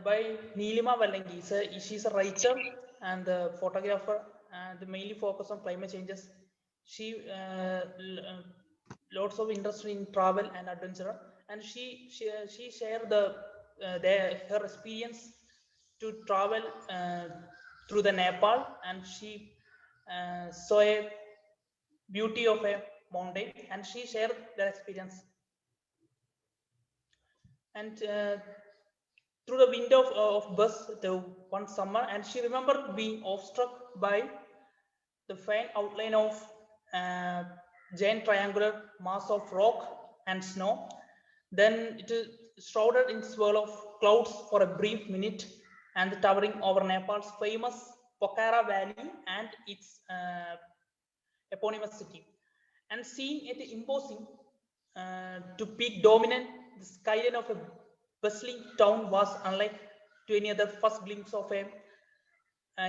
by Neelima Vallangi. She's a writer and the photographer and mainly focus on climate changes. She lots of interest in travel and adventure, and she shared her experience to travel through the Nepal, and she saw a beauty of a mountain, and she shared that experience. And through the window of bus the one summer, and she remembered being awestruck by the faint outline of uh, giant triangular mass of rock and snow. Then it is shrouded in swirl of clouds for a brief minute, and towering over Nepal's famous Pokhara Valley and its eponymous city. And seeing it imposing to peak dominant, the skyline of a bustling town was unlike to any other first glimpse of a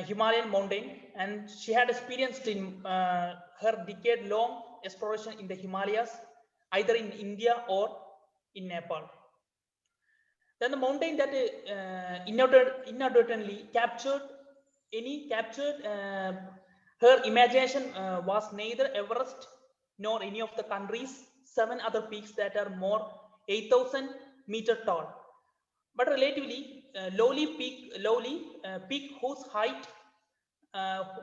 Himalayan mountain, and she had experienced in her decade-long exploration in the Himalayas, either in India or in Nepal. Then the mountain that inadvertently captured her imagination was neither Everest nor any of the country's 7 other peaks that are more 8,000 meter tall, but relatively lowly peak whose height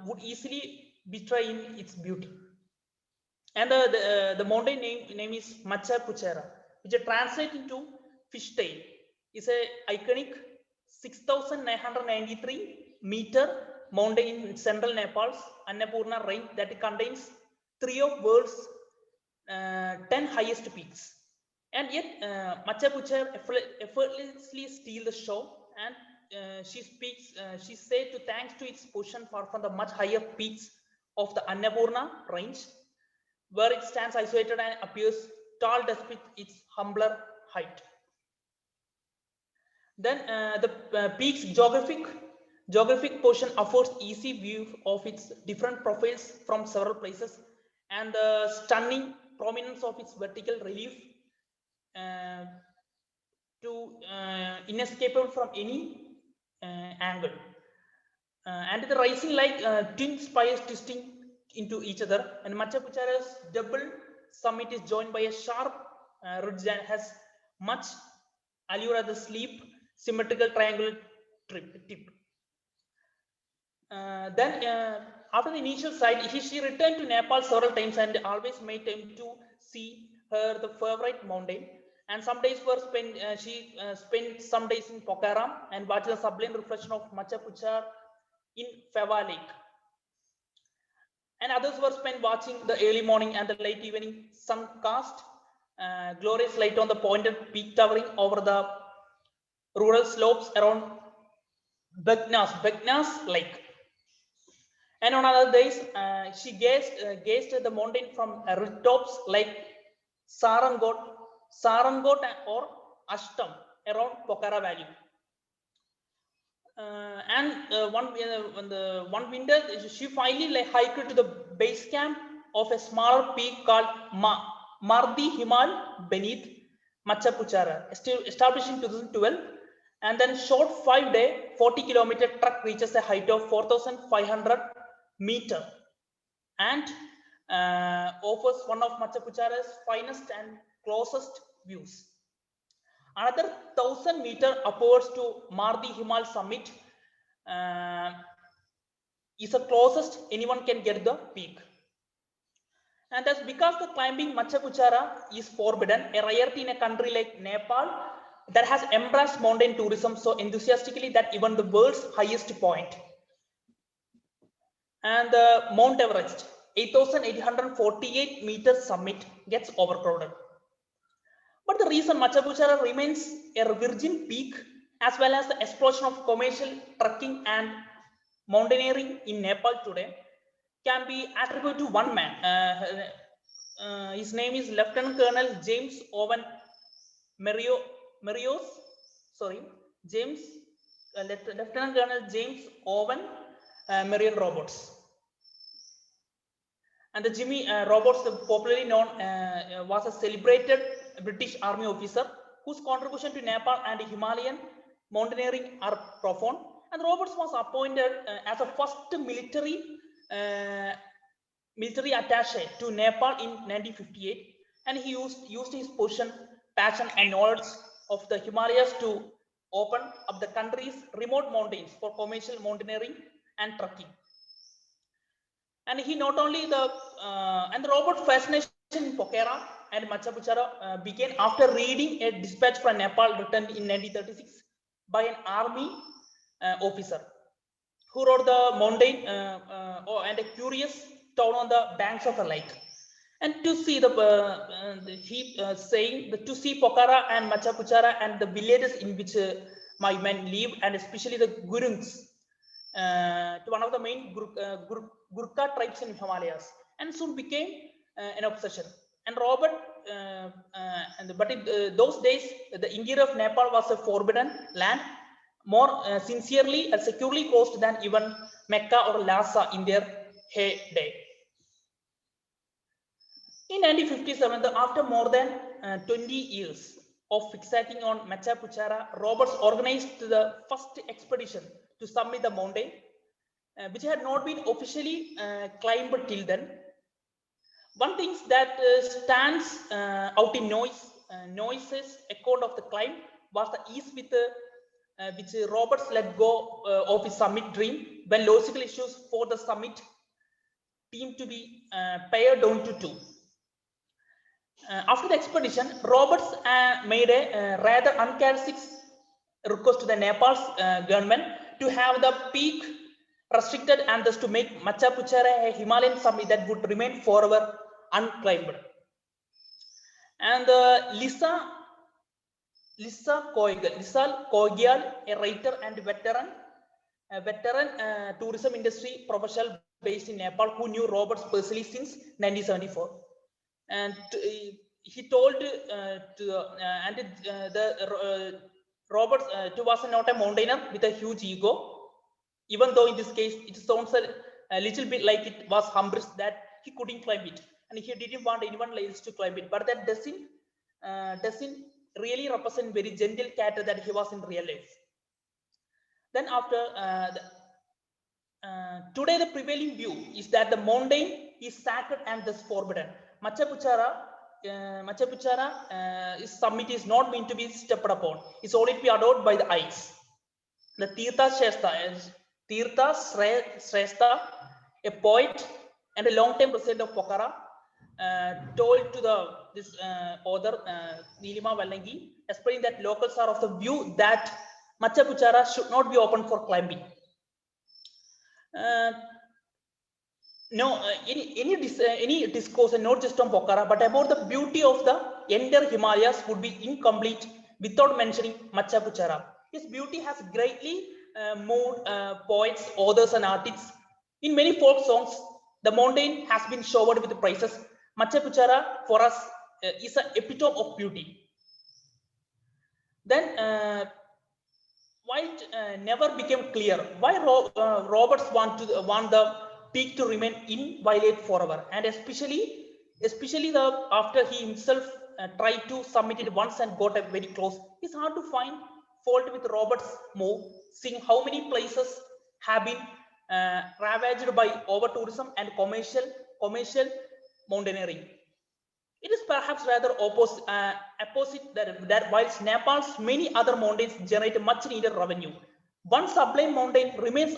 would easily betray in its beauty. And the mountain name is Macha Puchera, which translates into fish tail. Is a iconic 6,993-meter mountain in central Nepal's Annapurna range that contains three of world's 10 highest peaks. And yet, Macha Puchera effortlessly steals the show, and she said to thanks to its position far from the much higher peaks of the Annapurna range, where it stands isolated and appears tall despite its humbler height. Then the peak's geographic portion affords easy view of its different profiles from several places, and the stunning prominence of its vertical relief uh, inescapable from any angle. And the rising like twin spires twisting into each other, and Macha Puchara's double summit is joined by a sharp ridge that has much allure as the sleep symmetrical triangular tip. Then after the initial sight, she returned to Nepal several times and always made time to see her the favorite mountain. And some days were spent. She spent some days in Pokhara and watched the sublime reflection of Macha Puchar in Feva Lake. And others were spent watching the early morning and the late evening sun cast glorious light on the pointed peak towering over the rural slopes around Begnas Lake. And on other days, she gazed at the mountain from tops like Sarangot or Ashtam around Pokhara Valley. One winter, she finally hiked to the base camp of a smaller peak called Mardi Himal beneath Macha Puchara, established in 2012. And then short 5-day, 40-kilometer trek reaches a height of 4,500 meter and offers one of Macha Puchara's finest and closest views. Another 1,000-meter upwards to Mardi Himal summit is the closest anyone can get the peak. And that's because the climbing Macha Puchara is forbidden, a rarity in a country like Nepal that has embraced mountain tourism so enthusiastically that even the world's highest point and the Mount Everest, 8,848 meters summit, gets overcrowded. But the reason Macha Puchara remains a virgin peak, as well as the explosion of commercial trekking and mountaineering in Nepal today, can be attributed to one man. His name is Lieutenant Colonel James Owen Marios. Sorry, James Lieutenant Colonel James Owen Marion Roberts. And the Jimmy Roberts, popularly known, was a celebrated British Army officer whose contribution to Nepal and Himalayan mountaineering are profound. And Roberts was appointed as a first military attaché to Nepal in 1958, and he used his position, passion, and knowledge of the Himalayas to open up the country's remote mountains for commercial mountaineering and trekking. And he not only and the Robert fascination in Pokhara and Macha Picchu began after reading a dispatch from Nepal written in 1936 by an army officer who wrote the mountain and a curious town on the banks of a lake. And to see saying to see Pokhara and Macha Picchu and the villages in which my men live, and especially the Gurungs, to one of the main Gurkha tribes in Himalayas, and soon became an obsession. And Robert, but in those days, the interior of Nepal was a forbidden land, more sincerely and securely closed than even Mecca or Lhasa in their heyday. In 1957, after more than 20 years of fixating on Macha Picchu, Roberts organized the first expedition to summit the mountain, which had not been officially climbed till then. One thing that stands out in Noyce's account of the climb was the ease with which Roberts let go of his summit dream when logical issues for the summit team to be pared down to two. After the expedition, Roberts made a rather uncharacteristic request to the Nepal's government to have the peak restricted and thus to make Macha Picchu a Himalayan summit that would remain forever unclimbed. And Lisa Koigyal, a writer and veteran tourism industry professional based in Nepal, who knew Roberts personally since 1974, and he told Roberts was not a mountaineer with a huge ego, even though in this case it sounds a little bit like it was hubris that he couldn't climb it and he didn't want anyone else to climb it, but that doesn't really represent very gentle character that he was in real life. Then after today the prevailing view is that the mountain is sacred and thus forbidden. Macha Picchu summit is not meant to be stepped upon. It's only to be adored by the eyes. The Tirtha Shrestha, a poet and a long-time resident of Pokhara, told to this author Nilima Vallangi, explaining that locals are of the view that Macha Picchu should not be open for climbing. Any discourse, and not just on Pokhara, but about the beauty of the entire Himalayas would be incomplete without mentioning Macha Picchu. Its beauty has greatly moved poets, authors, and artists. In many folk songs, the mountain has been showered with praises. Macha Picchu for us is an epitome of beauty. Then, while it never became clear why Roberts want the peak to remain inviolate forever, and especially after he himself tried to submit it once and got very close, it's hard to find fault with Roberts' move, seeing how many places have been ravaged by over tourism and commercial mountaineering. It is perhaps rather opposite that whilst Nepal's many other mountains generate much needed revenue, one sublime mountain remains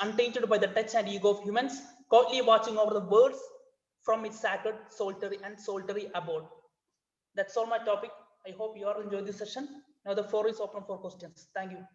untainted by the touch and ego of humans, quietly watching over the birds from its sacred, solitary abode. That's all my topic. I hope you all enjoyed this session. Now the floor is open for questions. Thank you.